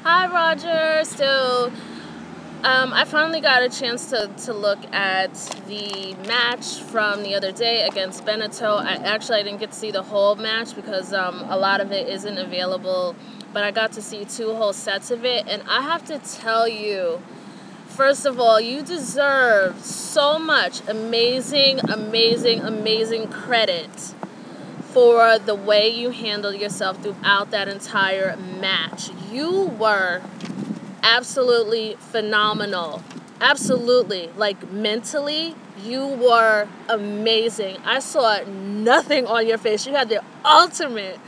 Hi, Roger. So, I finally got a chance to look at the match from the other day against Benneteau. I didn't get to see the whole match because a lot of it isn't available, but I got to see 2 whole sets of it, and I have to tell you, first of all, you deserve so much amazing credit for the way you handled yourself throughout that entire match. You were absolutely phenomenal. Absolutely. Like, mentally, you were amazing. I saw nothing on your face. You had the ultimate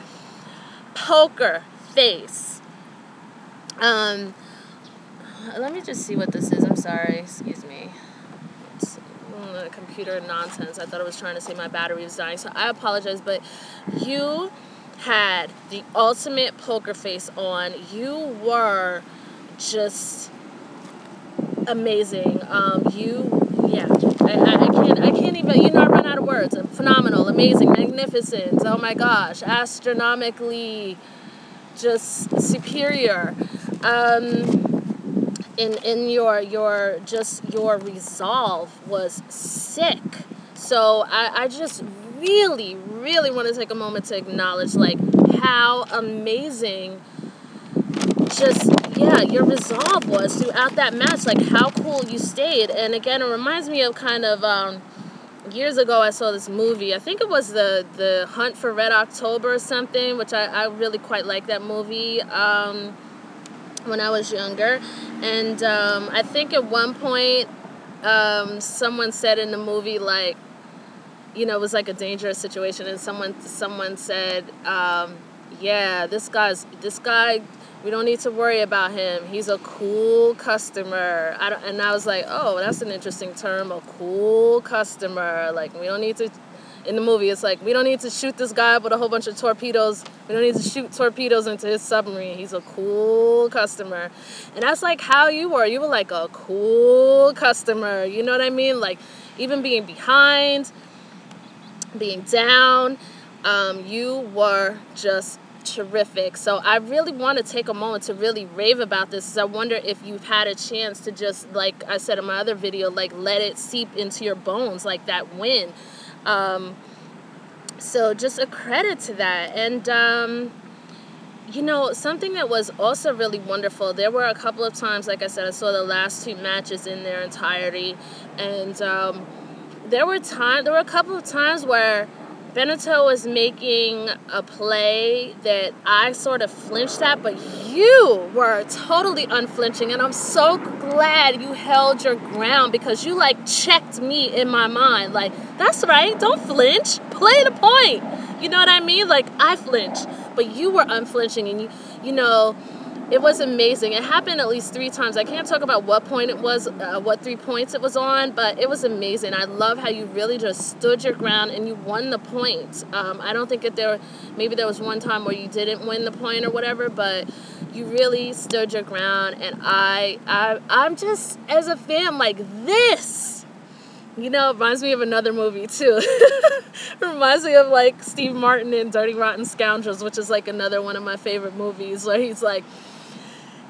poker face. Let me just see what this is. I'm sorry. Excuse me. It's computer nonsense. I thought I was trying to say my battery was dying, so I apologize, but you had the ultimate poker face on. You were just amazing. I can't even, I run out of words. Phenomenal, amazing, magnificent. Oh my gosh, astronomically just superior. In your resolve was sick. So I just really want to take a moment to acknowledge like how amazing your resolve was throughout that match, like how cool you stayed. And again, it reminds me of kind of years ago I saw this movie. I think it was the Hunt for Red October or something, which I really quite like that movie when I was younger. And I think at one point someone said in the movie, like, it was like a dangerous situation, and someone said, this guy, we don't need to worry about him. He's a cool customer. And I was like, oh, that's an interesting term, a cool customer. Like, we don't need to, in the movie, it's like, we don't need to shoot this guy up with a whole bunch of torpedoes. We don't need to shoot torpedoes into his submarine. He's a cool customer. And that's like how you were. You were like a cool customer. You know what I mean? Like, even being behind, being down, you were just terrific. So I really want to take a moment to really rave about this, because I wonder if you've had a chance to just, like I said in my other video, like let it seep into your bones, like that win. So just a credit to that. And something that was also really wonderful, there were a couple of times, like I said, I saw the last 2 matches in their entirety, and there were a couple of times where Benneteau was making a play that I sort of flinched at, but you were totally unflinching, and I'm so glad you held your ground, because you, like, checked me in my mind. Like, that's right, don't flinch, play the point. You know what I mean? Like, I flinched, but you were unflinching, and it was amazing. It happened at least 3 times. I can't talk about what point it was, what 3 points it was on, but it was amazing. I love how you really just stood your ground and you won the point. I don't think that maybe there was one time where you didn't win the point or whatever, but you really stood your ground. And I'm just, as a fan, like, this, it reminds me of another movie too. It reminds me of like Steve Martin in Dirty Rotten Scoundrels, which is like another one of my favorite movies, where he's like,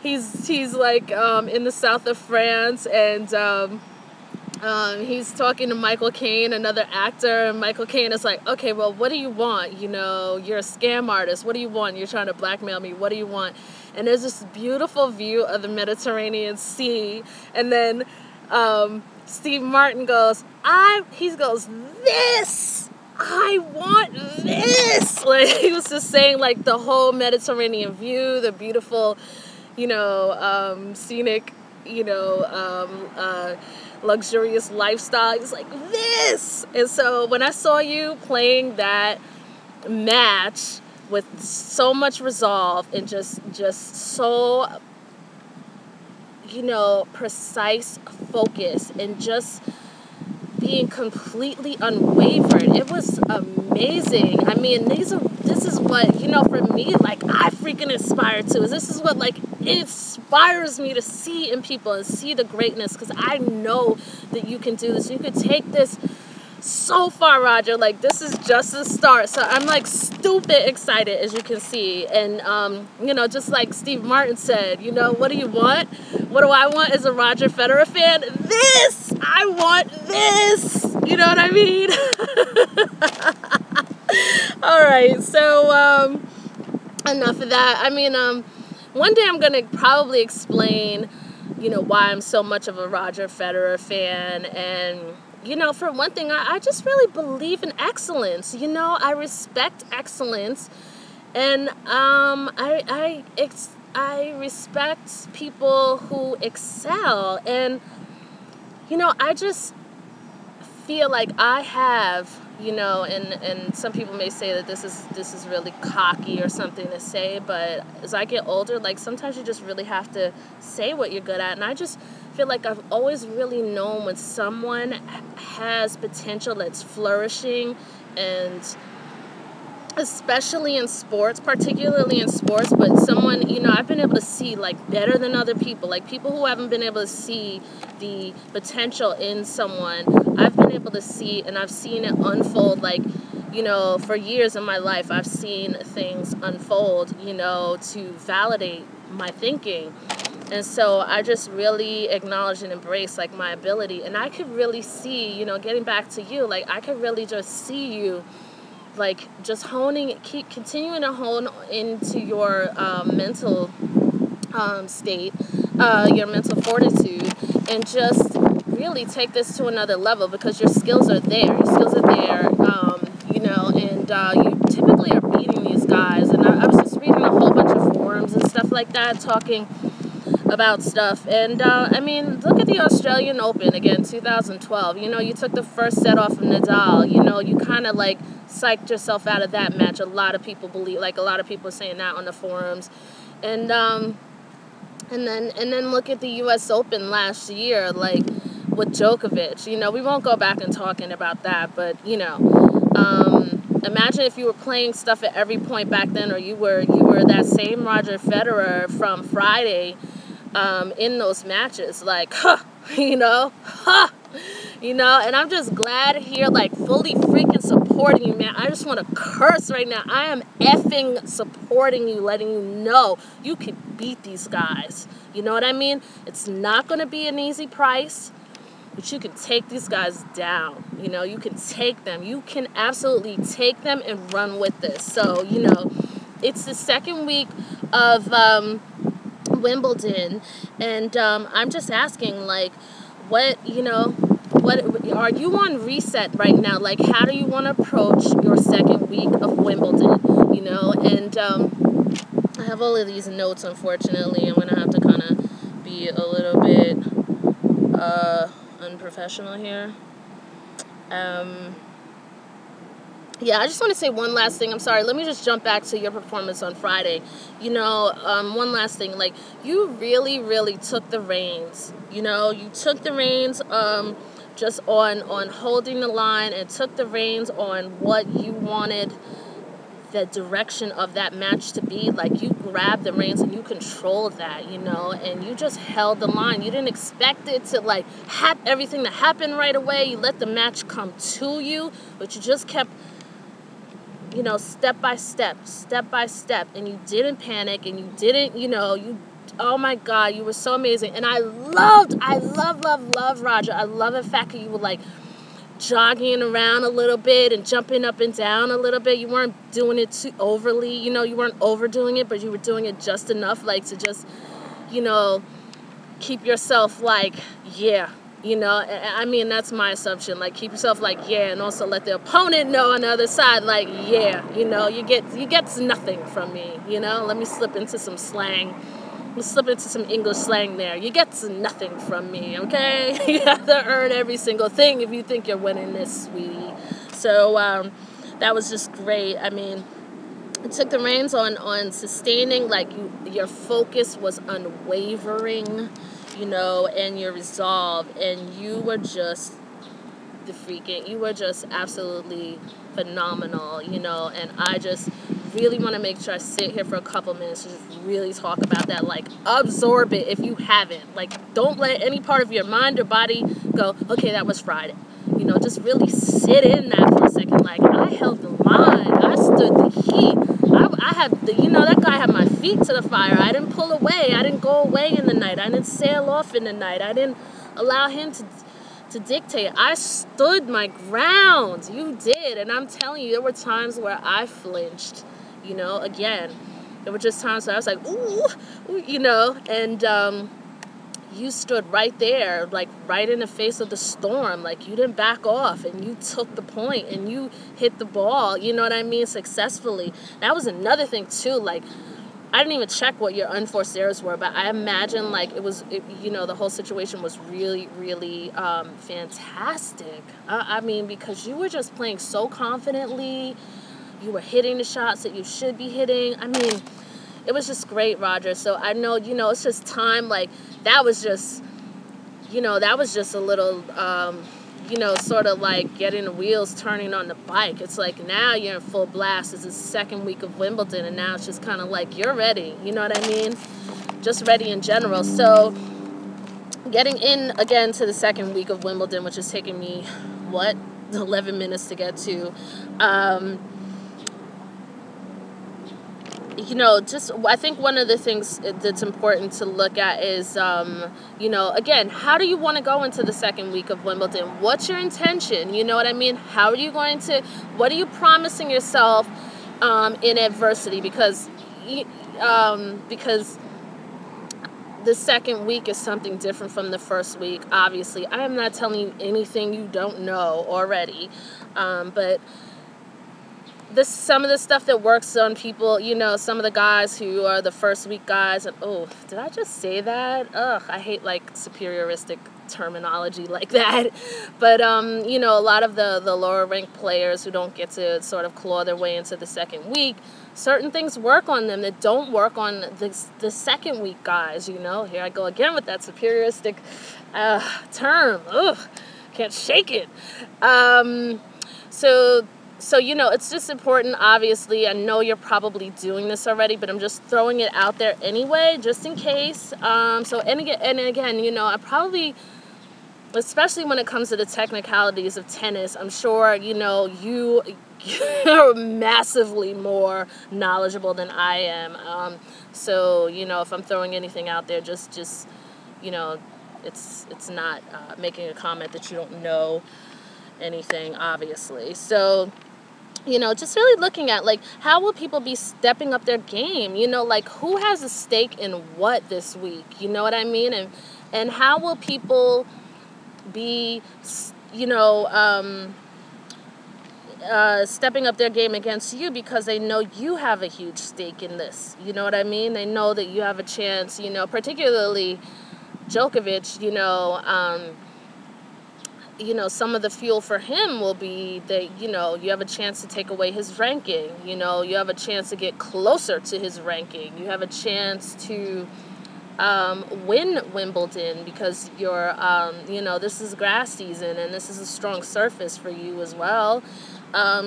he's like in the south of France, and he's talking to Michael Caine, another actor, and Michael Caine is like, okay, well, what do you want? You're a scam artist. What do you want? You're trying to blackmail me. What do you want? And there's this beautiful view of the Mediterranean Sea, and then Steve Martin goes, this! I want this! Like, he was just saying, like, the whole Mediterranean view, the beautiful, scenic, luxurious lifestyle. He's like, this! And so when I saw you playing that match with so much resolve and just so, precise focus, and just being completely unwavered, it was amazing. I mean, this is what, for me, like, I freaking aspire to. This is what, like, it inspires me to see in people and see the greatness, because I know that you can do this. You could take this so far, Roger. Like, this is just the start. So I'm like stupid excited, as you can see. And you know, just like Steve Martin said, you know, what do you want? What do I want as a Roger Federer fan? This! I want this! You know what I mean? All right, so enough of that. I mean, one day I'm gonna probably explain, you know, why I'm so much of a Roger Federer fan. And you know, for one thing, I just really believe in excellence. You know, I respect excellence, and I respect people who excel. And you know, I just feel like I have, you know, and some people may say that this is really cocky or something to say, but as I get older, like, sometimes you just really have to say what you're good at. And I just feel like I've always really known when someone has potential that's flourishing, and especially in sports, particularly in sports, but someone, you know, I've been able to see, like, better than other people, like people who haven't been able to see the potential in someone. I've been able to see, and I've seen it unfold, like, you know, for years in my life, I've seen things unfold, you know, to validate my thinking. And so I just really acknowledge and embrace, like, my ability. And I could really see, you know, getting back to you, like, I could really just see you, like, just continuing to hone into your mental state, your mental fortitude, and just really take this to another level, because your skills are there. Your skills are there, you know, and you typically are beating these guys. And I was just reading a whole bunch of forums and stuff like that, talking about stuff. And I mean, look at the Australian Open again, 2012. You know, you took the first set off of Nadal. You know, you kind of like psyched yourself out of that match. A lot of people believe, like, a lot of people are saying that on the forums. And then look at the U.S. Open last year, like, with Djokovic. You know, we won't go back and talking about that, but, you know, imagine if you were playing stuff at every point back then, or you were that same Roger Federer from Friday in those matches, like, you know, you know. And I'm just glad here, like, fully freaking supporting you, man. I just want to curse right now. I am effing supporting you, letting you know you can beat these guys. You know what I mean? It's not going to be an easy price, but you can take these guys down. You know, you can take them. You can absolutely take them and run with this. So, you know, it's the second week of Wimbledon, and I'm just asking, like, what, you know, what are you on reset right now? Like, how do you want to approach your second week of Wimbledon? You know, and I have all of these notes. Unfortunately, I'm gonna have to kind of be a little bit unprofessional here. Yeah, I just want to say one last thing. I'm sorry. Let me just jump back to your performance on Friday. You know, one last thing. Like, you really, really took the reins. You know, you took the reins just on holding the line, and took the reins on what you wanted the direction of that match to be. Like, you grabbed the reins and you controlled that, you know, and you just held the line. You didn't expect it to, like, everything to happen right away. You let the match come to you, but you just kept, you know, step by step, and you didn't panic, and you didn't, you know, oh my God, you were so amazing. And I love Roger. I love the fact that you were, like, jogging around a little bit and jumping up and down a little bit. You weren't doing it too overly, you know, you weren't overdoing it, but you were doing it just enough, like, to just, you know, keep yourself, like, yeah. You know, I mean, that's my assumption. Like, keep yourself like, yeah, and also let the opponent know on the other side, like, yeah, you know, you get nothing from me, you know. Let me slip into some slang. Let's slip into some English slang there. You get nothing from me, okay? You have to earn every single thing if you think you're winning this, sweetie. So that was just great. I mean, it took the reins on sustaining, like, your focus was unwavering, you know, and your resolve, and you were just you were just absolutely phenomenal, you know. And I just really want to make sure I sit here for a couple minutes to just really talk about that. Like, absorb it if you haven't. Like, don't let any part of your mind or body go, okay, that was Friday. you know, just really sit in that for a second. Like, I held the line. I stood the heat. I had the, you know, that guy had my feet to the fire. I didn't pull away. I didn't go away in the night. I didn't sail off in the night. I didn't allow him to dictate. I stood my ground. You did. And I'm telling you, there were times where I flinched, you know, again. There were just times where I was like, ooh, you know, and you stood right there, like right in the face of the storm. Like, you didn't back off, and you took the point, and you hit the ball, you know what I mean, successfully. That was another thing too. Like, I didn't even check what your unforced errors were, but I imagine like you know, the whole situation was really, really fantastic. I mean, because you were just playing so confidently. You were hitting the shots that you should be hitting. I mean, it was just great, Roger. So I know, you know, it's just time. Like, that was just, you know, that was just a little, you know, sort of like getting the wheels turning on the bike. It's like now you're in full blast. It's the second week of Wimbledon, and now it's just kind of like you're ready. You know what I mean? Just ready in general. So getting in again to the second week of Wimbledon, which is taking me, 11 minutes to get to. You know, just, I think one of the things that's important to look at is, you know, again, how do you want to go into the second week of Wimbledon? What's your intention? You know what I mean? How are you going to, what are you promising yourself in adversity? Because the second week is something different from the first week, obviously. I am not telling you anything you don't know already, but some of the stuff that works on people, you know, some of the guys who are the first week guys, and oh, did I just say that? Ugh, I hate like superioristic terminology like that. But you know, a lot of the lower ranked players who don't get to sort of claw their way into the second week, certain things work on them that don't work on the second week guys. You know, here I go again with that superioristic term. Ugh, can't shake it. So, you know, it's just important, obviously. I know you're probably doing this already, but I'm just throwing it out there anyway, just in case. And again, you know, I probably, especially when it comes to the technicalities of tennis, I'm sure, you know, you're massively more knowledgeable than I am. So, you know, if I'm throwing anything out there, just you know, it's not making a comment that you don't know anything, obviously. So, you know, just really looking at, like, how will people be stepping up their game? You know, like, who has a stake in what this week? You know what I mean? And how will people be, you know, stepping up their game against you because they know you have a huge stake in this? You know what I mean? They know that you have a chance, you know, particularly Djokovic, you know, some of the fuel for him will be that, you know, you have a chance to take away his ranking. You know, you have a chance to get closer to his ranking. You have a chance to win Wimbledon because you're, you know, this is grass season and this is a strong surface for you as well.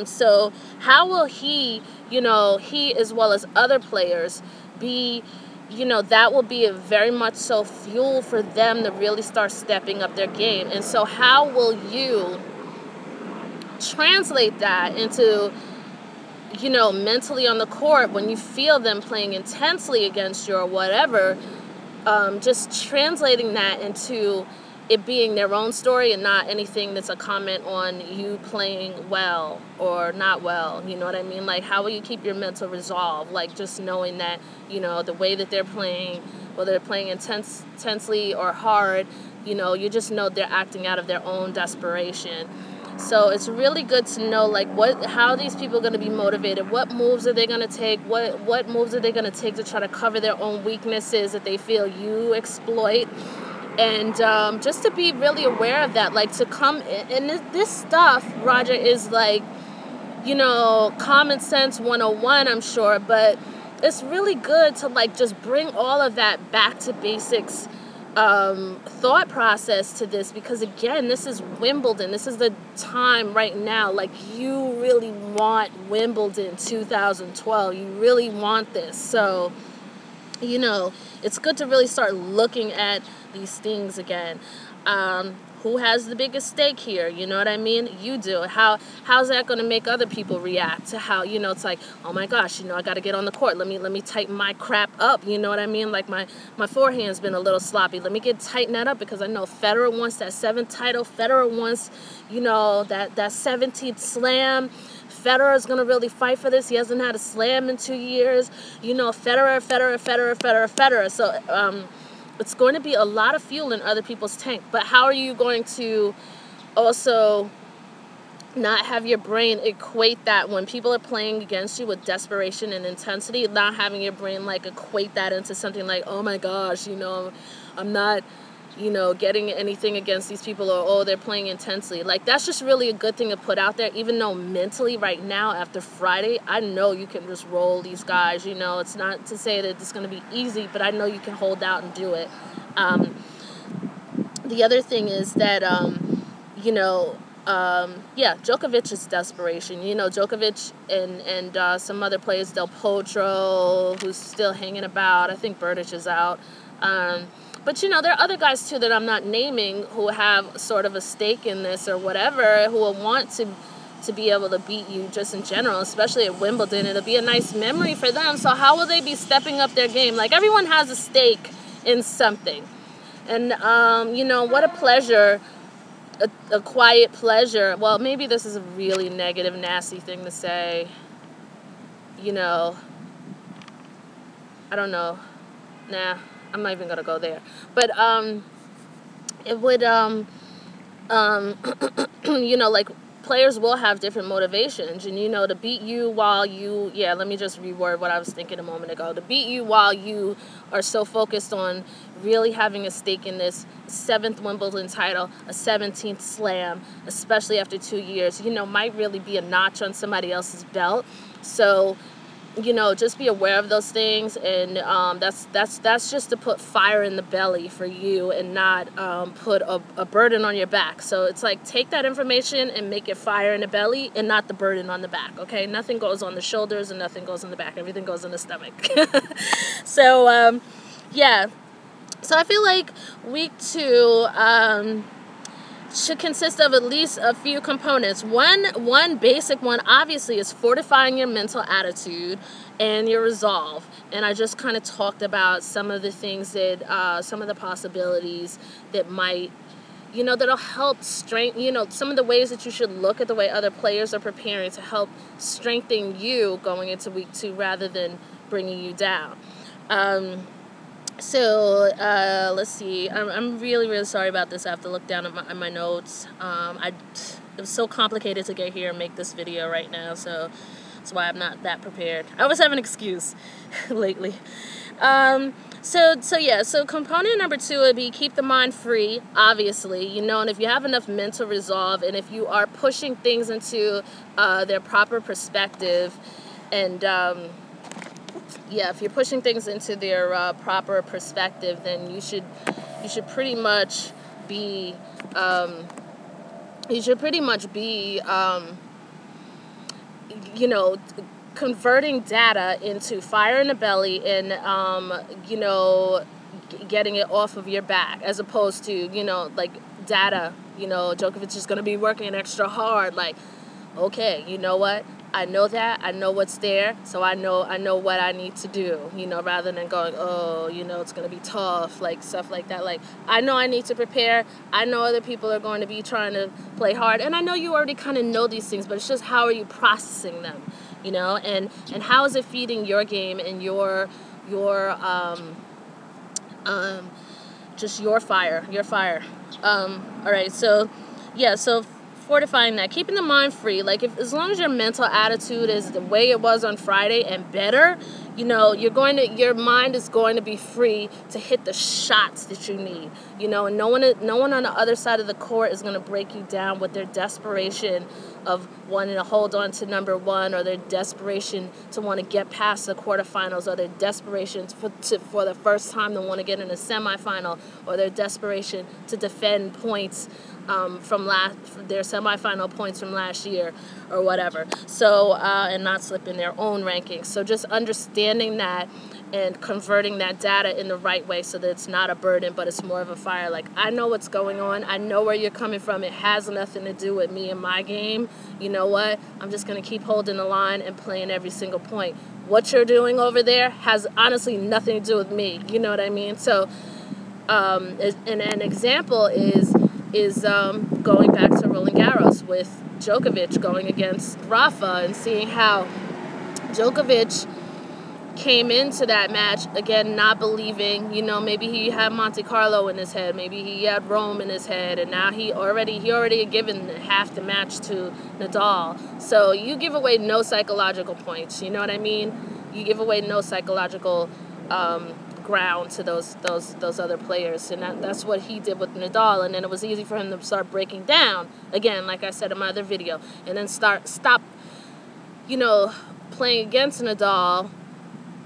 So how will he, you know, he as well as other players be, you know, that will be a very much so fuel for them to really start stepping up their game. And so how will you translate that into, you know, mentally on the court when you feel them playing intensely against you or whatever, just translating that into it being their own story and not anything that's a comment on you playing well or not well. You know what I mean? Like, how will you keep your mental resolve? Like, just knowing that, you know, the way that they're playing, whether they're playing intensely or hard, you know, you just know they're acting out of their own desperation. So it's really good to know, like, how these people are going to be motivated. What moves are they going to take? What moves are they going to take to try to cover their own weaknesses that they feel you exploit? And just to be really aware of that, like, to come in, and this stuff, Roger, is like, you know, common sense 101, I'm sure, but it's really good to, like, just bring all of that back to basics thought process to this, because again, this is Wimbledon. This is the time right now. Like, you really want Wimbledon 2012. You really want this. So you know, it's good to really start looking at these things again. Who has the biggest stake here? You know what I mean? You do. How's that going to make other people react to how, you know, it's like, oh my gosh, you know, I got to get on the court. Let me tighten my crap up. You know what I mean? Like my forehand's been a little sloppy. Let me tighten that up, because I know Federer wants that 7th title. Federer wants, you know, that 17th slam. Federer is going to really fight for this. He hasn't had a slam in 2 years. You know, Federer. So, it's going to be a lot of fuel in other people's tank. But how are you going to also not have your brain equate that when people are playing against you with desperation and intensity, not having your brain like equate that into something like, oh my gosh, you know, I'm not, you know, getting anything against these people, or, oh, they're playing intensely. Like, that's just really a good thing to put out there, even though mentally right now after Friday, I know you can just roll these guys. You know, it's not to say that it's going to be easy, but I know you can hold out and do it. The other thing is that, you know, Djokovic's desperation. You know, Djokovic and some other players, Del Potro, who's still hanging about. I think Berdych is out. But, you know, there are other guys, too, that I'm not naming who have sort of a stake in this or whatever, who will want to be able to beat you just in general, especially at Wimbledon. It'll be a nice memory for them. So how will they be stepping up their game? Like, everyone has a stake in something. And, you know, what a pleasure, a quiet pleasure. Well, maybe this is a really negative, nasty thing to say. You know, I don't know. Nah. I'm not even going to go there. But it would, you know, like, players will have different motivations. And, you know, to beat you while you, let me just reword what I was thinking a moment ago. To beat you while you are so focused on really having a stake in this 7th Wimbledon title, a 17th slam, especially after 2 years, you know, might really be a notch on somebody else's belt. So, you know, just be aware of those things, and that's just to put fire in the belly for you and not put a burden on your back. So it's like, take that information and make it fire in the belly and not the burden on the back, okay? Nothing goes on the shoulders and nothing goes on the back. Everything goes in the stomach. So, So I feel like week 2... should consist of at least a few components. One basic one, obviously, is fortifying your mental attitude and your resolve. And I just kind of talked about some of the things that, some of the possibilities that might, you know, that'll help strengthen, you know, some of the ways that you should look at the way other players are preparing to help strengthen you going into week 2 rather than bringing you down. So, let's see. I'm really, really sorry about this. I have to look down at my notes. It was so complicated to get here and make this video right now, so that's why I'm not that prepared. I always have an excuse lately. So component number 2 would be keep the mind free, obviously, you know, and if you have enough mental resolve, and if you are pushing things into their proper perspective, and if you're pushing things into their proper perspective, then you should pretty much be you know, converting data into fire in the belly and you know, getting it off of your back, as opposed to, you know, like, data, you know, Djokovic is going to be working extra hard, like, okay, you know what? I know that. I know what's there, so I know what I need to do, you know, rather than going, oh, you know, it's going to be tough, like, stuff like that. Like, I know I need to prepare. I know other people are going to be trying to play hard, and I know you already kind of know these things, but it's just how are you processing them, you know, and how is it feeding your game and your just your fire. All right, so, so fortifying that, keeping the mind free. Like, as long as your mental attitude is the way it was on Friday and better, you know, your mind is going to be free to hit the shots that you need, you know, and no one on the other side of the court is going to break you down with their desperation of wanting to hold on to number 1, or their desperation to want to get past the quarterfinals, or their desperation for the first time to want to get in a semifinal, or their desperation to defend points from their semifinal points from last year or whatever. So, and not slip in their own rankings. So just understand understanding that and converting that data in the right way so that it's not a burden, but it's more of a fire. Like, I know what's going on. I know where you're coming from. It has nothing to do with me and my game. You know what? I'm just going to keep holding the line and playing every single point. What you're doing over there has honestly nothing to do with me. You know what I mean? So, and an example is going back to Roland Garros with Djokovic going against Rafa and seeing how Djokovic came into that match, again, not believing, you know, maybe he had Monte Carlo in his head, maybe he had Rome in his head, and now he already had given half the match to Nadal. So you give away no psychological points, you know what I mean? You give away no psychological ground to those other players, and that's what he did with Nadal, and then it was easy for him to start breaking down, again, like I said in my other video, and then stop, you know, playing against Nadal,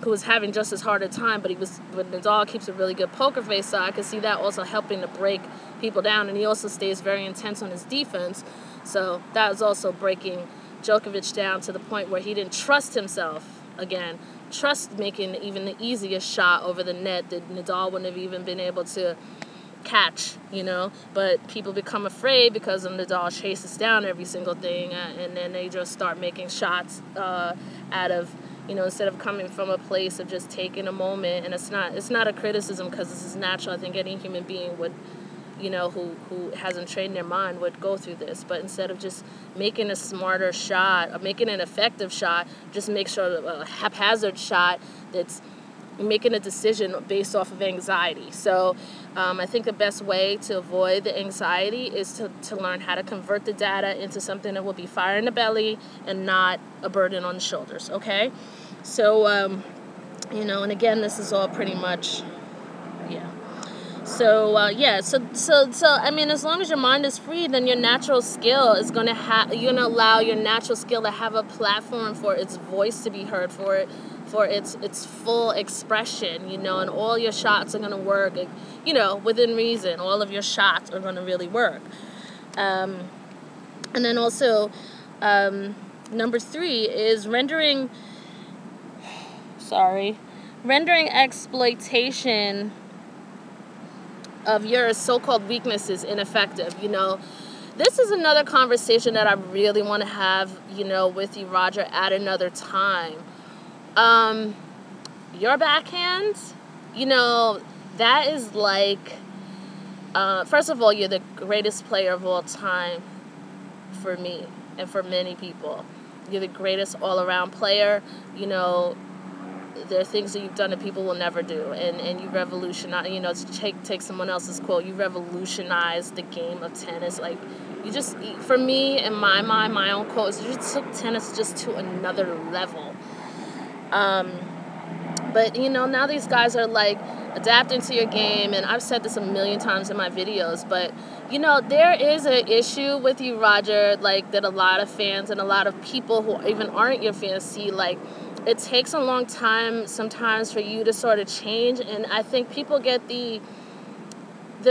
who was having just as hard a time, but Nadal keeps a really good poker face, so I can see that also helping to break people down, and he also stays very intense on his defense, so that was also breaking Djokovic down to the point where he didn't trust himself, again, trust making even the easiest shot over the net that Nadal wouldn't have even been able to catch, you know, but people become afraid because of Nadal chases down every single thing, and then they just start making shots out of, you know, instead of coming from a place of just taking a moment. And it's not a criticism, because this is natural. I think any human being would, you know, who hasn't trained their mind would go through this. But instead of just making a smarter shot or making an effective shot, just make sure a haphazard shot that's making a decision based off of anxiety. So I think the best way to avoid the anxiety is to learn how to convert the data into something that will be fire in the belly and not a burden on the shoulders, okay? So, you know, and again, this is all pretty much, yeah. So, yeah, so, I mean, as long as your mind is free, then your natural skill is going to you're going to allow your natural skill to have a platform for its voice to be heard, for its full expression, you know, and all your shots are going to work, you know, within reason. All of your shots are going to really work. And then also, number 3 is rendering exploitation of your so-called weaknesses ineffective. You know, this is another conversation that I really want to have, you know, with you, Roger, at another time. Your backhand, you know, that is like, first of all, you're the greatest player of all time for me and for many people. You're the greatest all-around player. You know, there are things that you've done that people will never do, and you revolutionize, you know, to take someone else's quote, you revolutionized the game of tennis. Like, you just, for me, in my mind, my own quote, you just took tennis just to another level. But, you know, now these guys are, like, adapting to your game, and I've said this a million times in my videos, but, you know, there is an issue with you, Roger, like, that a lot of fans and a lot of people who even aren't your fans see, like, it takes a long time sometimes for you to sort of change, and I think people get the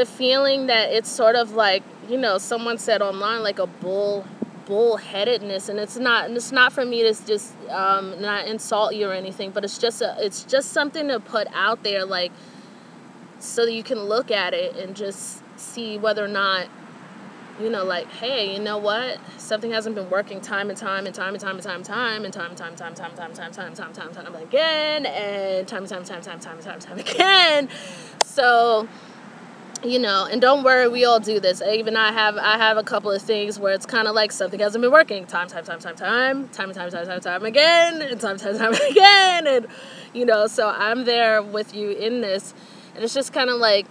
feeling that it's sort of like, you know, someone said online, like a bullheadedness, and it's not for me to just not insult you or anything, but it's just something to put out there, like, so that you can look at it and just see whether or not, you know, like, hey, you know what? Something hasn't been working time and time again, and time again. So, you know, and don't worry, we all do this. Even I have a couple of things where it's kind of like something hasn't been working time again, and time again, and, you know, so I'm there with you in this, and it's just kind of like,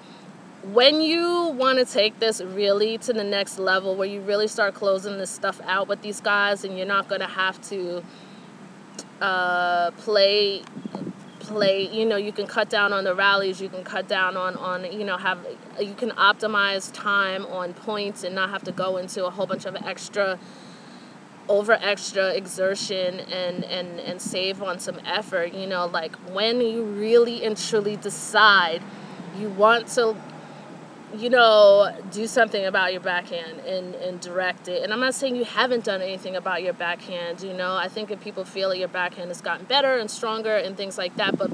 when you want to take this really to the next level, where you really start closing this stuff out with these guys, and you're not going to have to play, you know, you can cut down on the rallies, you can cut down on you know, you can optimize time on points and not have to go into a whole bunch of extra exertion and save on some effort, you know, like, when you really and truly decide you want to do something about your backhand and direct it. And I'm not saying you haven't done anything about your backhand, I think if people feel that your backhand has gotten better and stronger and things like that, but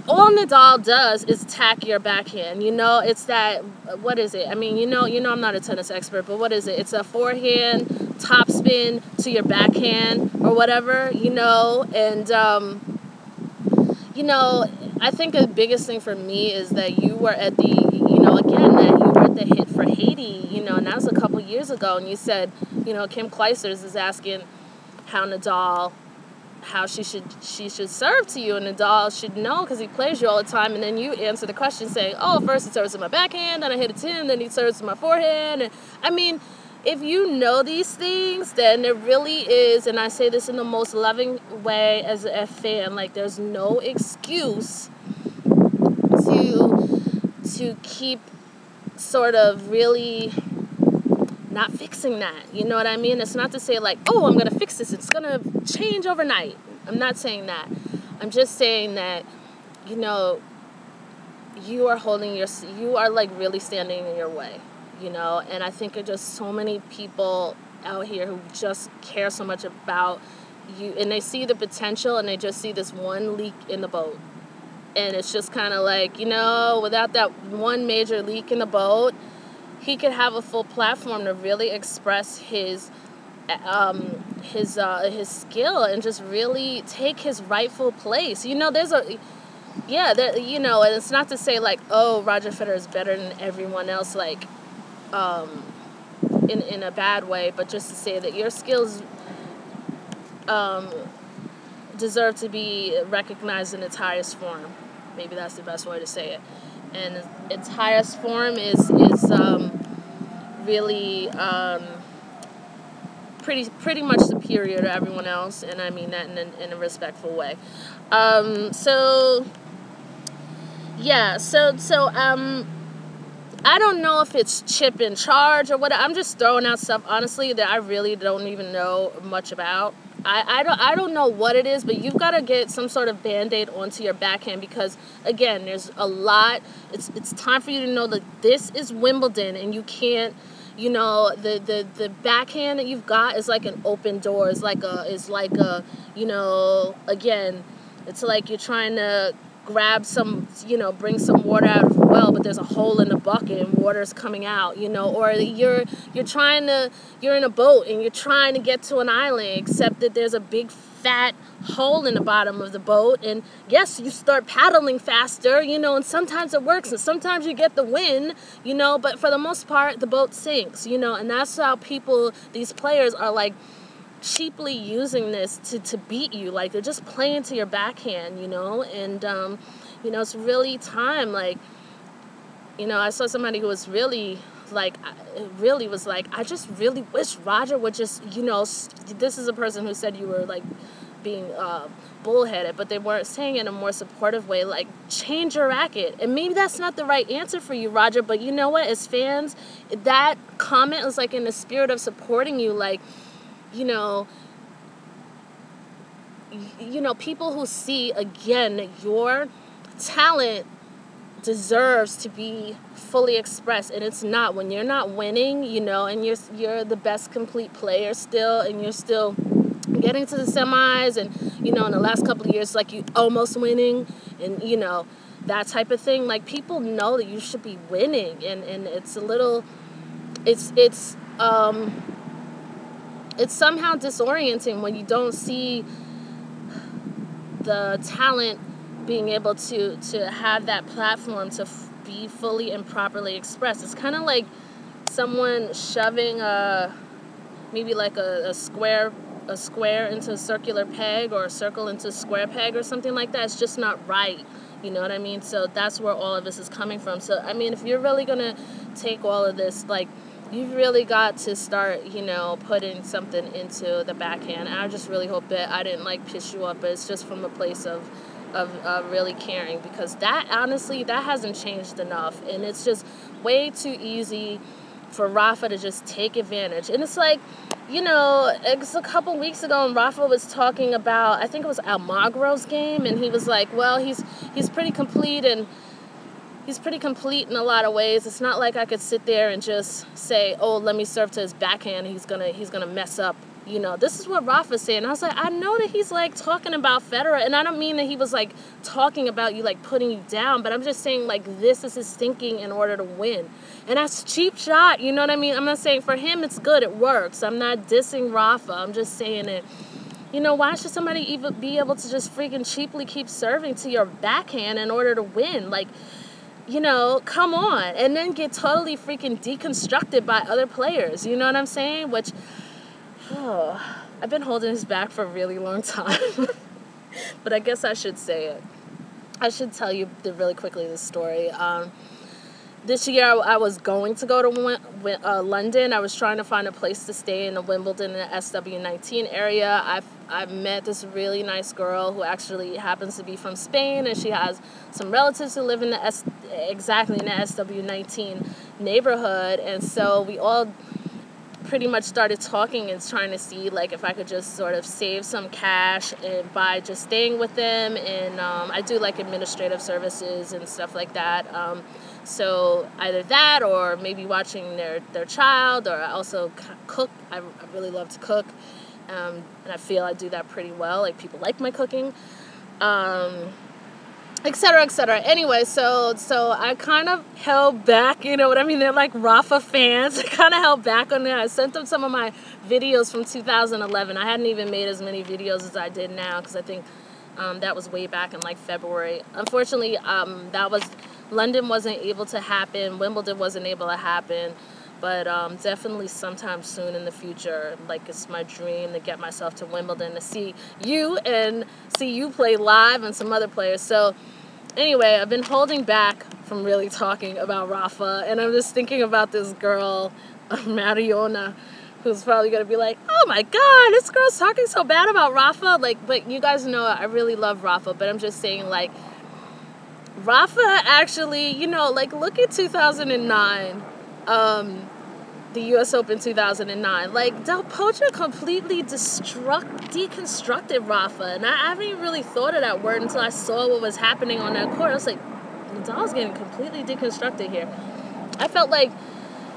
all Nadal does is attack your backhand. It's that, what is it? I mean, I'm not a tennis expert, but what is it? It's a forehand topspin to your backhand or whatever, and, I think the biggest thing for me is that you were at the, that you were at the hit for Haiti, and that was a couple years ago, and you said, Kim Clijsters is asking how she should serve to you, and Nadal should know because he plays you all the time, and then you answer the question saying, first he serves with my backhand, then I hit it to him, then he serves with my forehand, and I mean, if you know these things, then there really is, and I say this in the most loving way as a fan, like there's no excuse to keep sort of really not fixing that. You know what I mean? It's not to say like, I'm going to fix this. It's going to change overnight. I'm not saying that. I'm just saying that, you are like really standing in your way, and I think there's just so many people out here who just care so much about you, and they see the potential and they just see this one leak in the boat. And it's just kind of like, without that one major leak in the boat, he could have a full platform to really express his skill and just really take his rightful place. And it's not to say like, Roger Federer is better than everyone else, like, in a bad way, but just to say that your skills deserve to be recognized in its highest form. Maybe that's the best way to say it. And its highest form is really pretty much superior to everyone else, and I mean that in a respectful way. So I don't know if it's chip in charge or what. I'm just throwing out stuff, honestly, that I really don't even know much about. I don't know what it is, but you've got to get some sort of Band-Aid onto your backhand because, again, there's a lot. It's time for you to know that this is Wimbledon and you can't, the backhand that you've got is like an open door. It's like a, again, it's like you're trying to grab some, bring some water out of a well, but there's a hole in the bucket and water's coming out, or you're in a boat and you're trying to get to an island, except that there's a big fat hole in the bottom of the boat, and yes, you start paddling faster, and sometimes it works and sometimes you get the win, but for the most part, the boat sinks, and that's how these players are like, cheaply using this to beat you. Like, they're just playing to your backhand, and it's really time. Like, I saw somebody who was really like, I just really wish Roger would just, this is a person who said you were like being bullheaded, but they weren't saying it in a more supportive way, like, change your racket. And maybe that's not the right answer for you, Roger, but you know what, as fans, that comment was like in the spirit of supporting you, like, people who see, again, that your talent deserves to be fully expressed, and it's not when you're not winning, and you're the best complete player still, and you're still getting to the semis, and in the last couple of years, like, you almost winning, and that type of thing. Like, people know that you should be winning, and it's a little, it's somehow disorienting when you don't see the talent being able to have that platform to be fully and properly expressed. It's kind of like someone shoving maybe like a square into a circular peg, or a circle into a square peg, or something like that. It's just not right. You know what I mean? So that's where all of this is coming from. So, I mean, if you're really going to take all of this, like, you've really got to start, putting something into the backhand. I just really hope that I didn't, like, piss you up, but it's just from a place of really caring, because that, honestly, that hasn't changed enough, and it's just way too easy for Rafa to just take advantage. And it's like, it's a couple weeks ago, and Rafa was talking about, I think it was Almagro's game, and he was like, well, he's pretty complete, and he's pretty complete in a lot of ways. It's not like I could sit there and just say, oh, let me serve to his backhand. He's gonna mess up. You know, this is what Rafa's saying. I was like, I know that he's like talking about Federer, and I don't mean that he was like talking about you, like putting you down, but I'm just saying like this is his thinking in order to win. And that's a cheap shot, you know what I mean? I'm not saying for him it's good, it works. I'm not dissing Rafa. I'm just saying it. You know, why should somebody even be able to just freaking cheaply keep serving to your backhand in order to win? Like, you know, come on. And then get totally freaking deconstructed by other players. You know what I'm saying? Which, oh, I've been holding his back for a really long time. But I guess I should say it. I should tell you really quickly this story. This year I was going to go to London. I was trying to find a place to stay in the Wimbledon and SW19 area. I've met this really nice girl who actually happens to be from Spain, and she has some relatives who live in exactly in the SW19 neighborhood. And so we all pretty much started talking and trying to see like if I could just sort of save some cash and by just staying with them. And I do like administrative services and stuff like that. So either that or maybe watching their child, or I also cook. I really love to cook, and I feel I do that pretty well. Like, people like my cooking, et cetera, et cetera. Anyway, so I kind of held back, you know what I mean? They're like Rafa fans. I kind of held back on that. I sent them some of my videos from 2011. I hadn't even made as many videos as I did now because I think that was way back in like February. Unfortunately, London wasn't able to happen. Wimbledon wasn't able to happen. But definitely sometime soon in the future, like, it's my dream to get myself to Wimbledon to see you and see you play live and some other players. So anyway, I've been holding back from really talking about Rafa, and I'm just thinking about this girl, Mariona, who's probably going to be like, oh my God, this girl's talking so bad about Rafa. Like, but you guys know I really love Rafa, but I'm just saying, like, Rafa actually, you know, like, look at 2009, the U.S. Open 2009. Like, Del Potro completely deconstructed Rafa, and I haven't even really thought of that word until I saw what was happening on that court. I was like, Nadal's getting completely deconstructed here. I felt like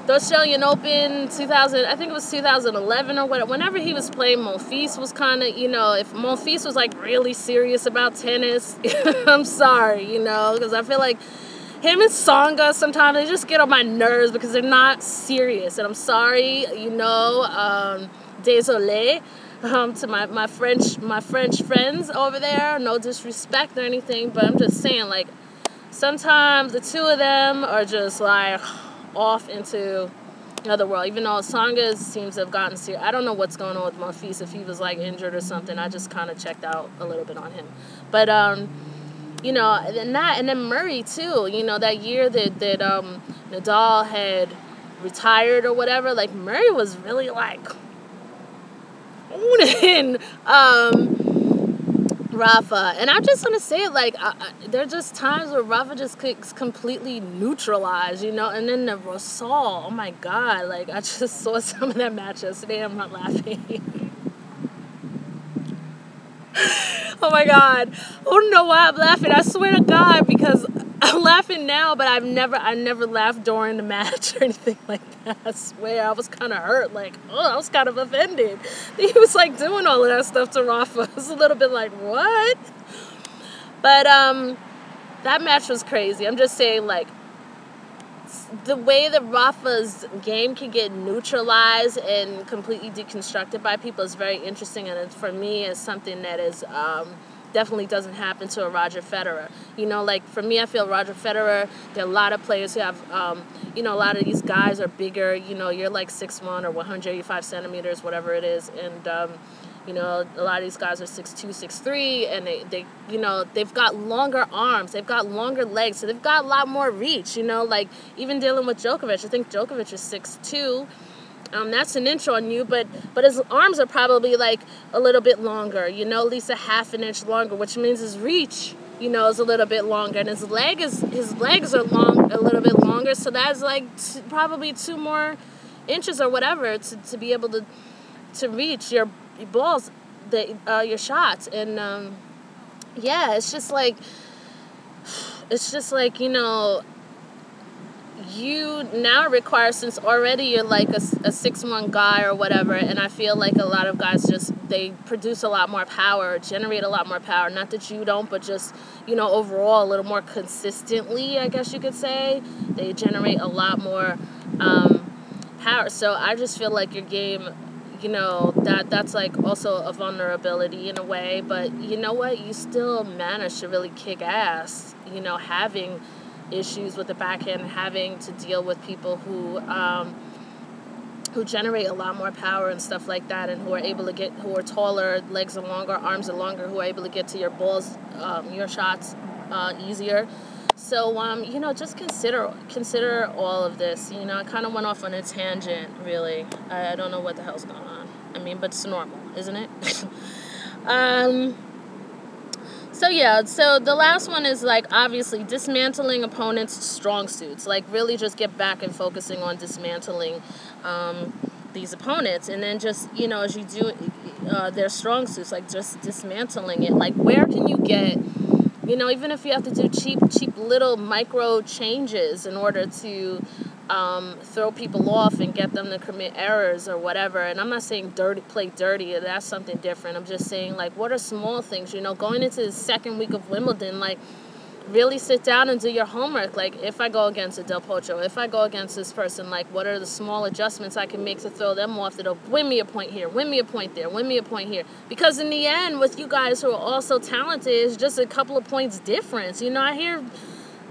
the Australian Open 2000, I think it was 2011 or whatever, whenever he was playing, Monfils was kind of, you know, if Monfils was like really serious about tennis, I'm sorry, you know, because I feel like him and Tsonga sometimes, they just get on my nerves because they're not serious, and I'm sorry, you know, désolé to my French friends over there, no disrespect or anything, but I'm just saying, like, sometimes the two of them are just like off into another world, even though Tsonga seems to have gotten serious. I don't know what's going on with Monfils, if he was like injured or something. I just kind of checked out a little bit on him. But you know, and then Murray too, you know, that year that Nadal had retired or whatever, like, Murray was really like owning Rafa. And I'm just going to say it, like, there are just times where Rafa just gets completely neutralized, you know, and then the Rosal, oh my God, like, I just saw some of that match yesterday, I'm not laughing. Oh my God, I don't know why I'm laughing, I swear to God, because I'm laughing now, but I never laughed during the match or anything like that. I swear, I was kind of hurt, like, oh, I was kind of offended. He was like doing all of that stuff to Rafa. I was a little bit like, what? But that match was crazy. I'm just saying, like, the way that Rafa's game can get neutralized and completely deconstructed by people is very interesting, and for me, it's something that is definitely doesn't happen to a Roger Federer. You know, like, for me, I feel Roger Federer, there are a lot of players who have, you know, a lot of these guys are bigger, you know, you're like 6'1" or 185 centimeters, whatever it is, and, you know, a lot of these guys are 6'2", 6'3", and they you know, they've got longer arms, they've got longer legs, so they've got a lot more reach, you know, like, even dealing with Djokovic, I think Djokovic is 6'2", that's an inch on you, but his arms are probably like a little bit longer, you know, at least a half an inch longer, which means his reach, you know, is a little bit longer, and his legs are long, a little bit longer, so that's like probably 2 more inches or whatever to be able to reach your balls, your shots, and yeah, it's just like, you know, you now require, since already you're like a 6'1" guy or whatever, and I feel like a lot of guys they produce a lot more power, generate a lot more power. Not that you don't, but just, overall a little more consistently, I guess you could say. They generate a lot more power. So I just feel like your game, that's like also a vulnerability in a way. But you know what? You still manage to really kick ass, having issues with the backhand, having to deal with people who generate a lot more power and stuff like that, and who are taller, legs are longer, arms are longer, who are able to get to your balls, your shots easier. So, just consider all of this. I kind of went off on a tangent, really. I don't know what the hell's going on. I mean, but it's normal, isn't it? So the last one is, like, obviously dismantling opponents' strong suits. Like, really just get back and focusing on dismantling these opponents. And then just, as you do their strong suits, like, just dismantling it. Like, where can you get, even if you have to do cheap little micro changes in order to throw people off and get them to commit errors or whatever. And I'm not saying play dirty, that's something different. I'm just saying, like, what are small things, going into the second week of Wimbledon, like, really sit down and do your homework. Like, if I go against a Del Potro, if I go against this person, like, what are the small adjustments I can make to throw them off that'll win me a point here, win me a point there, win me a point here. Because in the end, with you guys who are all so talented, it's just a couple of points difference. I hear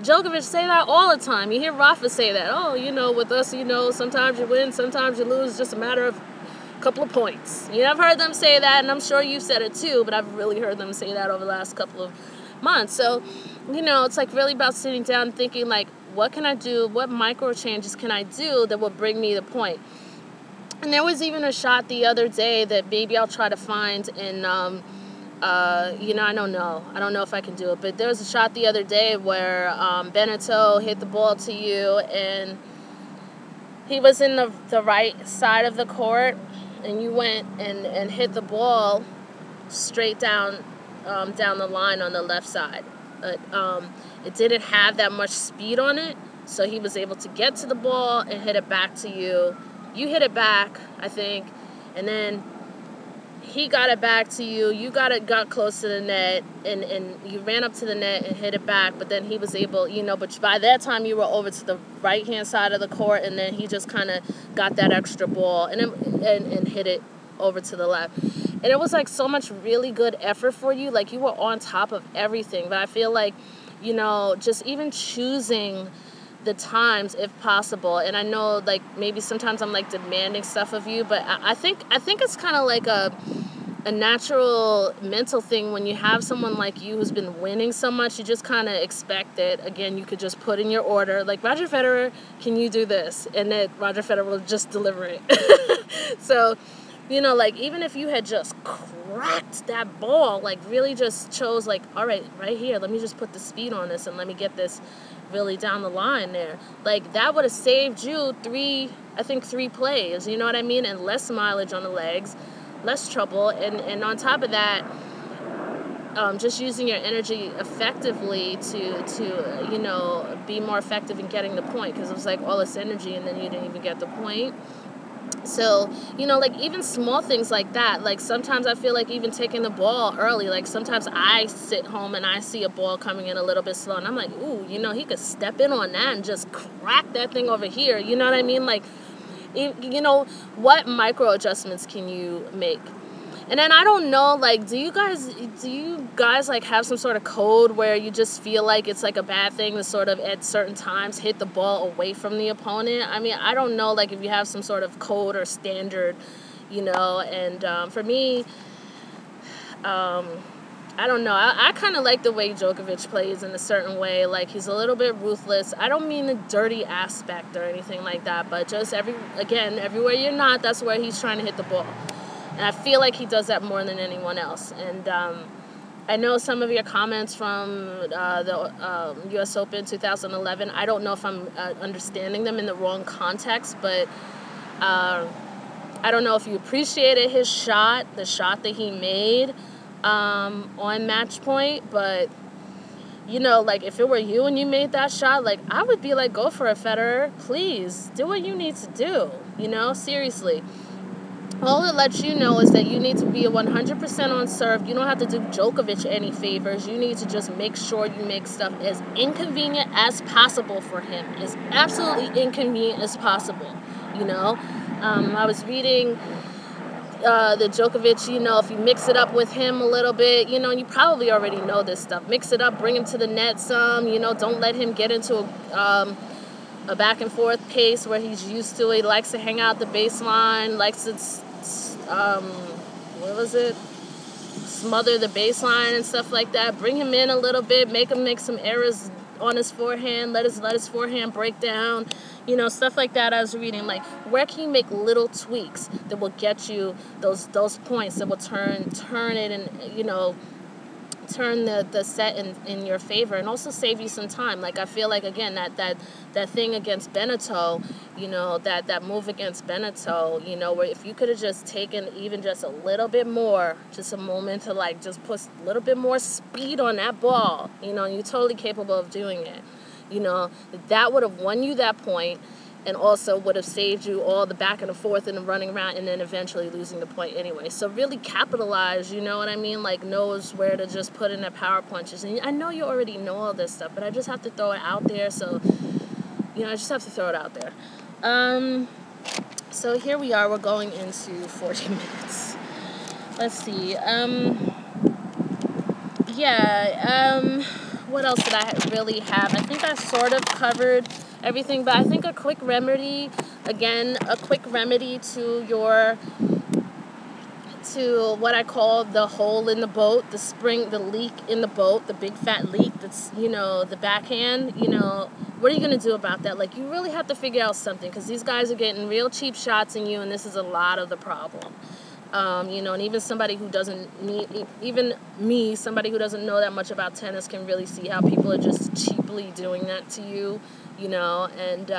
Djokovic say that all the time. You hear Rafa say that. Oh, with us, sometimes you win, sometimes you lose. Just a matter of a couple of points. I've heard them say that, and I'm sure you've said it too, but I've really heard them say that over the last couple of months. So, it's like really about sitting down and thinking, like, what can I do? What micro changes can I do that will bring me the point? And there was even a shot the other day that maybe I'll try to find in I don't know. I don't know if I can do it. But there was a shot the other day where Benneteau hit the ball to you, and he was in the right side of the court, and you went and hit the ball straight down the line on the left side. But it didn't have that much speed on it, so he was able to get to the ball and hit it back to you. You hit it back, I think, and then he got it back to you. You got close to the net, and you ran up to the net and hit it back. But then he was able, but by that time you were over to the right-hand side of the court, and then he just kind of got that extra ball and hit it over to the left. And it was like so much really good effort for you. Like, you were on top of everything. But I feel like, just even choosing the times if possible. And I know, like, maybe sometimes I'm like demanding stuff of you, but I think it's kind of like a natural mental thing when you have someone like you who's been winning so much. You just kind of expect that, again, you could just put in your order, like, Roger Federer, can you do this? And then Roger Federer will just deliver it. So, like, even if you had just cracked that ball, like, really just chose, like, all right here, let me just put the speed on this and let me get this really down the line there. Like, that would have saved you three plays, you know what I mean? And less mileage on the legs, less trouble. And on top of that, just using your energy effectively to be more effective in getting the point. Because it was like all this energy and then you didn't even get the point. So, like, even small things like that, like, sometimes I feel like even taking the ball early, like, sometimes I sit home and I see a ball coming in a little bit slow, and I'm like, ooh, he could step in on that and just crack that thing over here, you know what I mean? Like, what micro adjustments can you make? And then I don't know, like, do you guys like have some sort of code where you just feel like it's like a bad thing to sort of at certain times hit the ball away from the opponent? I mean, I don't know, like, if you have some sort of code or standard, and for me, I don't know. I kind of like the way Djokovic plays in a certain way. Like, he's a little bit ruthless. I don't mean the dirty aspect or anything like that, but just everywhere you're not, that's where he's trying to hit the ball. And I feel like he does that more than anyone else. And I know some of your comments from the U.S. Open 2011, I don't know if I'm understanding them in the wrong context, but I don't know if you appreciated his shot, the shot that he made on match point, but you know, like, if it were you and you made that shot, like, I would be like, go for it, Federer. Please, do what you need to do, you know, seriously. All it lets you know is that you need to be 100% on serve. You don't have to do Djokovic any favors. You need to just make sure you make stuff as inconvenient as possible for him. As absolutely inconvenient as possible, you know. I was reading the Djokovic, you know, if you mix it up with him a little bit, you know, and you probably already know this stuff. Mix it up, bring him to the net some, you know, don't let him get into a back and forth pace where he's used to it. He likes to hang out the baseline, likes to, smother the baseline and stuff like that. Bring him in a little bit, make him make some errors on his forehand, let his forehand break down, you know, stuff like that. I was reading, like, where can you make little tweaks that will get you those points that will turn it and, you know, turn the set in your favor, and also save you some time. Like, I feel like, again, that thing against Benneteau, you know, that move against Benneteau, you know, where if you could have just taken even just a little bit more, just a moment to, like, just put a little bit more speed on that ball, you know, and you're totally capable of doing it, you know, that would have won you that point, and also would have saved you all the back and the forth and the running around and then eventually losing the point anyway. So really capitalize, you know what I mean? Like, knows where to just put in the power punches. And I know you already know all this stuff, but I just have to throw it out there. So, you know, I just have to throw it out there. So here we are. We're going into 40 minutes. Let's see. What else did I really have? I think I sort of covered everything, but I think a quick remedy to what I call the hole in the boat, the leak in the boat, the big fat leak that's, you know, the backhand, you know, what are you going to do about that? Like, you really have to figure out something, because these guys are getting real cheap shots in you, and this is a lot of the problem. You know, and even somebody who doesn't need, even me, somebody who doesn't know that much about tennis, can really see how people are just cheaply doing that to you, you know. And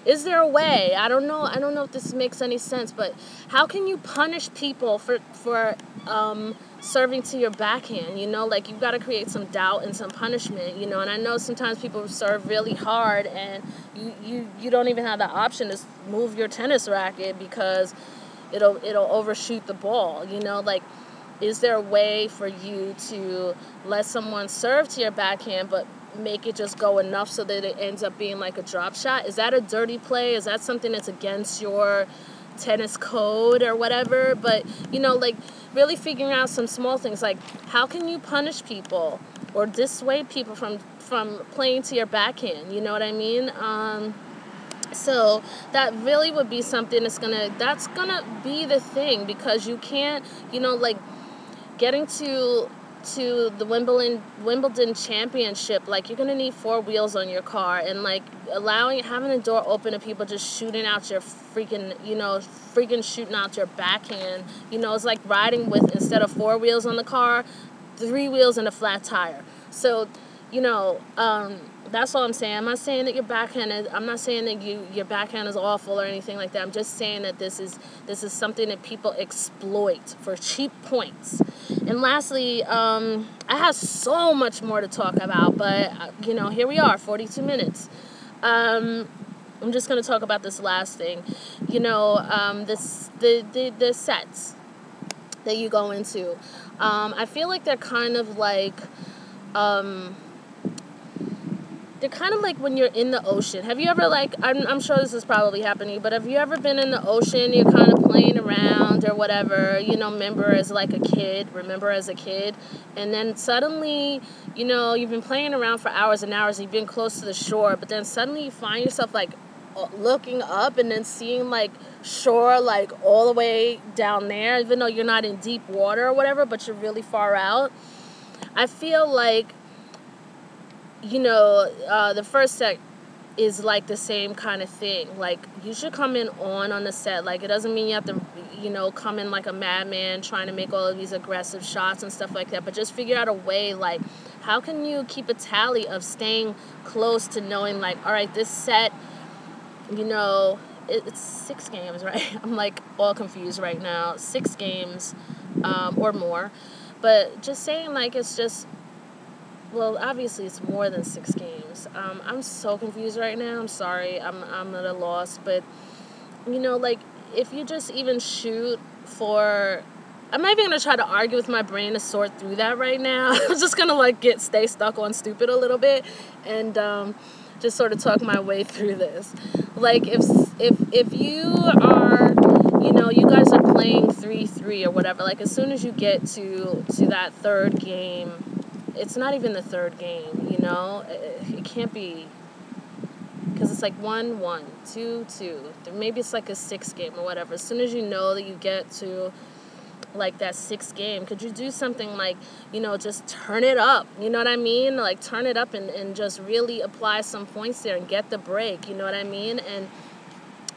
is there a way? I don't know if this makes any sense, but how can you punish people for serving to your backhand? You know, like, you've got to create some doubt and some punishment, you know. And I know sometimes people serve really hard, and you don't even have the option to move your tennis racket because it'll overshoot the ball, you know. Like, is there a way for you to let someone serve to your backhand but make it just go enough so that it ends up being like a drop shot? Is that a dirty play? Is that something that's against your tennis code or whatever? But, you know, like, really figuring out some small things, like, how can you punish people or dissuade people from playing to your backhand, you know what I mean? So that really would be something that's gonna be the thing, because you can't, you know, like, getting to the Wimbledon championship, like, you're gonna need 4 wheels on your car, and, like, having the door open to people just shooting out your freaking shooting out your backhand, you know, it's like riding with, instead of 4 wheels on the car, 3 wheels and a flat tire. So, you know, that's all I'm saying. I'm not saying that your backhand is awful or anything like that. I'm just saying that this is something that people exploit for cheap points. And lastly, I have so much more to talk about, but, you know, here we are, 42 minutes. I'm just going to talk about this last thing. You know, the sets that you go into. I feel like they're kind of like when you're in the ocean. Have you ever, like, I'm sure this is probably happening, but have you ever been in the ocean, you're kind of playing around or whatever, you know, remember as a kid, and then suddenly, you know, you've been playing around for hours and hours, you've been close to the shore, but then suddenly you find yourself, like, looking up and then seeing, like, shore, like, all the way down there, even though you're not in deep water or whatever, but you're really far out. I feel like, you know, the first set is like the same kind of thing. Like, you should come in on the set. Like, it doesn't mean you have to, you know, come in like a madman trying to make all of these aggressive shots and stuff like that. But just figure out a way, like, how can you keep a tally of staying close to knowing, like, all right, this set, you know, it's 6 games, right? I'm, like, all confused right now. 6 games or more. But just saying, like, it's just, well, obviously it's more than 6 games. I'm so confused right now. I'm sorry. I'm at a loss. But, you know, like, if you just even shoot for... I'm not even going to try to argue with my brain to sort through that right now. I'm just going to, like, stay stuck on stupid a little bit and just sort of talk my way through this. Like, if you are... You know, you guys are playing 3-3 or whatever. Like, as soon as you get to that third game... It's not even the third game, you know? It can't be, because it's like 1-1, 2-2. Maybe it's like a 6th game or whatever. As soon as you know that you get to, like, that 6th game, could you do something like, you know, just turn it up? You know what I mean? Like, turn it up and just really apply some points there and get the break, you know what I mean? And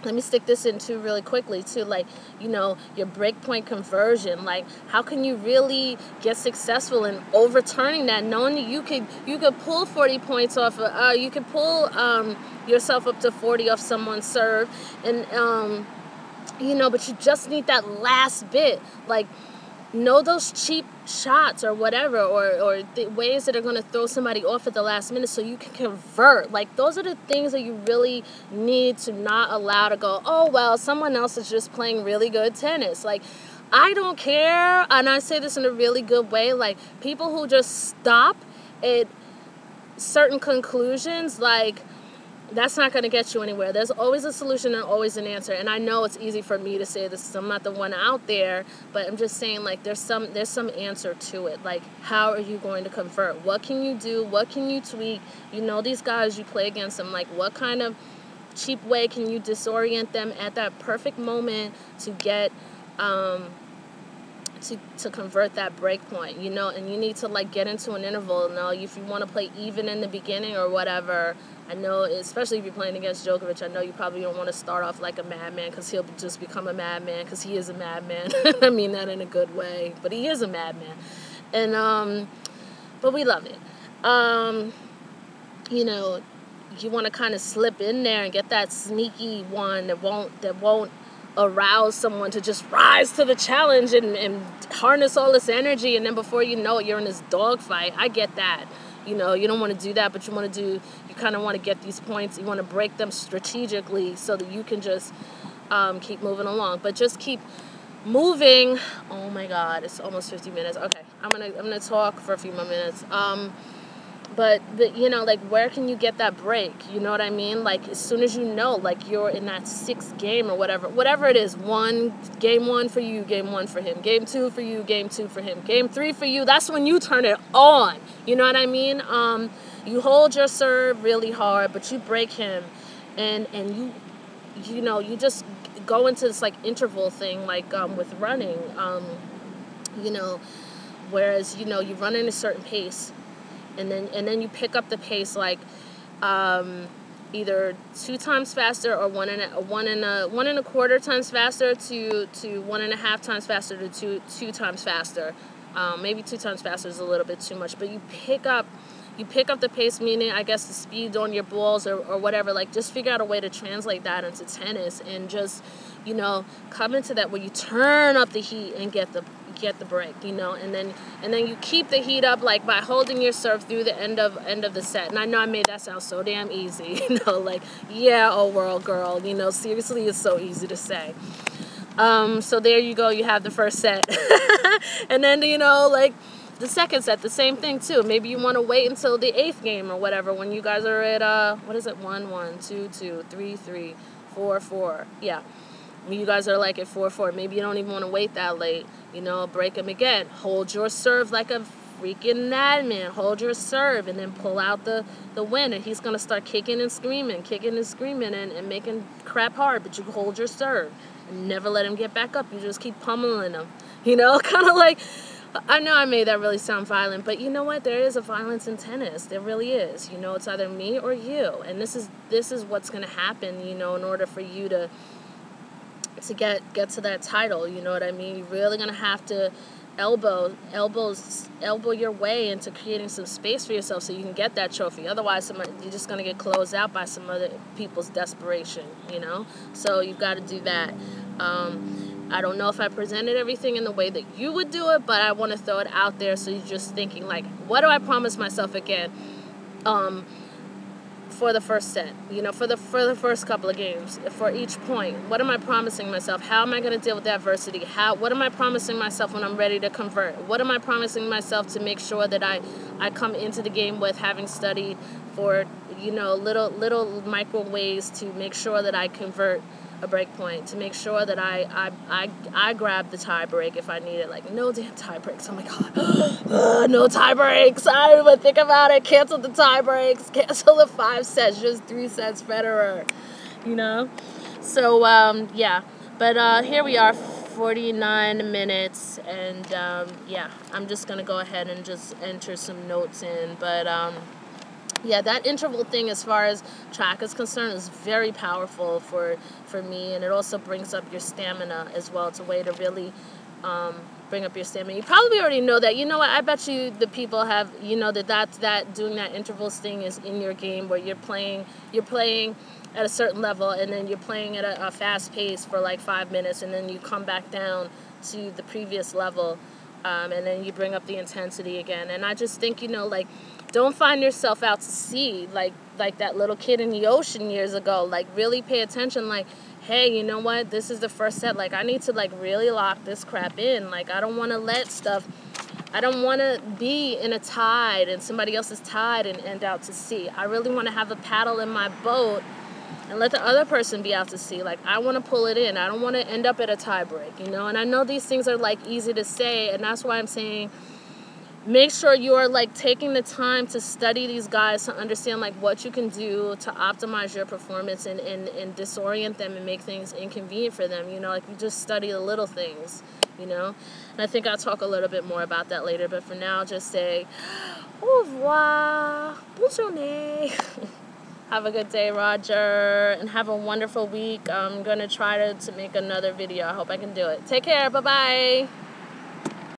let me stick this in too really quickly too, like, you know, your breakpoint conversion. Like, how can you really get successful in overturning that, knowing that you could pull 40 points off, you could pull yourself up to 40 off someone's serve, and you know, but you just need that last bit. Like, know those cheap shots or whatever, or the ways that are going to throw somebody off at the last minute so you can convert. Like, those are the things that you really need to not allow to go, oh, well, someone else is just playing really good tennis. Like, I don't care, and I say this in a really good way, like, people who just stop at certain conclusions, like, that's not going to get you anywhere. There's always a solution and always an answer. And I know it's easy for me to say this because I'm not the one out there, but I'm just saying, like, there's some answer to it. Like, how are you going to convert? What can you do? What can you tweak? You know these guys, you play against them. Like, what kind of cheap way can you disorient them at that perfect moment to get to convert that break point, you know? And you need to, like, get into an interval. Now, if you want to play even in the beginning or whatever, I know, especially if you're playing against Djokovic, I know you probably don't want to start off like a madman, because he'll just become a madman, because he is a madman. I mean that in a good way, but he is a madman. And but we love it. You know, you want to kind of slip in there and get that sneaky one that won't arouse someone to just rise to the challenge and harness all this energy, and then before you know it, you're in this dogfight. I get that. You know, you don't want to do that, but you kind of want to get these points. You want to break them strategically so that you can just keep moving along. But just keep moving. Oh my God, it's almost 50 minutes. Okay, I'm gonna talk for a few more minutes. But you know, like, where can you get that break? You know what I mean? Like, as soon as you know, like, you're in that 6th game or whatever it is, game 1 for you, game 1 for him, game 2 for you, game 2 for him, game 3 for you. That's when you turn it on. You know what I mean? You hold your serve really hard, but you break him, and you know, you just go into this, like, interval thing, like with running. You know, whereas, you know, you run in a certain pace. And then you pick up the pace, like either 2 times faster or one and a quarter times faster to 1.5 times faster to two times faster. Maybe 2 times faster is a little bit too much, but you pick up the pace, meaning, I guess, the speed on your balls or whatever. Like, just figure out a way to translate that into tennis, and just, you know, come into that where you turn up the heat and get the break, you know, and then you keep the heat up, like, by holding your serve through the end of the set. And I know I made that sound so damn easy, you know, like, yeah, oh world girl, you know, seriously, it's so easy to say. So there you go, you have the first set. And then, you know, like, the second set, the same thing too. Maybe you want to wait until the 8th game or whatever, when you guys are at 1-1, 2-2, 3-3, 4-4. Yeah. When you guys are, like, at 4-4, maybe you don't even want to wait that late. You know, break him again. Hold your serve like a freaking madman. Hold your serve, and then pull out the win. And he's going to start kicking and screaming and making crap hard. But you hold your serve and never let him get back up. You just keep pummeling him. You know, kind of like, I know I made that really sound violent, but you know what? There is a violence in tennis. There really is. You know, it's either me or you. And this is what's going to happen, you know, in order for you to get to that title. You know what I mean? You're really going to have to elbow your way into creating some space for yourself so you can get that trophy. Otherwise, you're just going to get closed out by some other people's desperation, you know? So you've got to do that. I don't know if I presented everything in the way that you would do it, but I want to throw it out there so you're just thinking, like, what do I promise myself again for the first set, you know, for the first couple of games, for each point? What am I promising myself? How am I going to deal with adversity? What am I promising myself when I'm ready to convert? What am I promising myself to make sure that I come into the game with, having studied for, you know, little micro ways to make sure that I convert a break point, to make sure that I grab the tie break if I need it. Like, no damn tie breaks. Oh my god. No tie breaks. I don't even think about it. Cancel the tie breaks. Cancel the 5 sets. Just 3 sets Federer. You know? So, yeah. But here we are, 49 minutes. And, yeah, I'm just going to go ahead and just enter some notes in. But, yeah, that interval thing as far as track is concerned is very powerful for me, and it also brings up your stamina as well. It's a way to really bring up your stamina. You probably already know that. You know what? I bet you the people have, you know, that doing that intervals thing is in your game, where you're playing at a certain level, and then you're playing at a fast pace for like 5 minutes, and then you come back down to the previous level, and then you bring up the intensity again. And I just think, you know, like, don't find yourself out to sea like that little kid in the ocean years ago. Like, really pay attention. Like, hey, you know what? This is the first set. Like, I need to, like, really lock this crap in. Like, I don't want to let stuff... I don't want to be in a tide and somebody else's tide and end out to sea. I really want to have a paddle in my boat and let the other person be out to sea. Like, I want to pull it in. I don't want to end up at a tie break, you know? And I know these things are, like, easy to say, and that's why I'm saying... make sure you are, like, taking the time to study these guys, to understand, like, what you can do to optimize your performance and disorient them and make things inconvenient for them. You know, like, you just study the little things, you know. And I think I'll talk a little bit more about that later. But for now, I'll just say, au revoir, bonne journée. Have a good day, Roger, and have a wonderful week. I'm going to try to make another video. I hope I can do it. Take care. Bye-bye.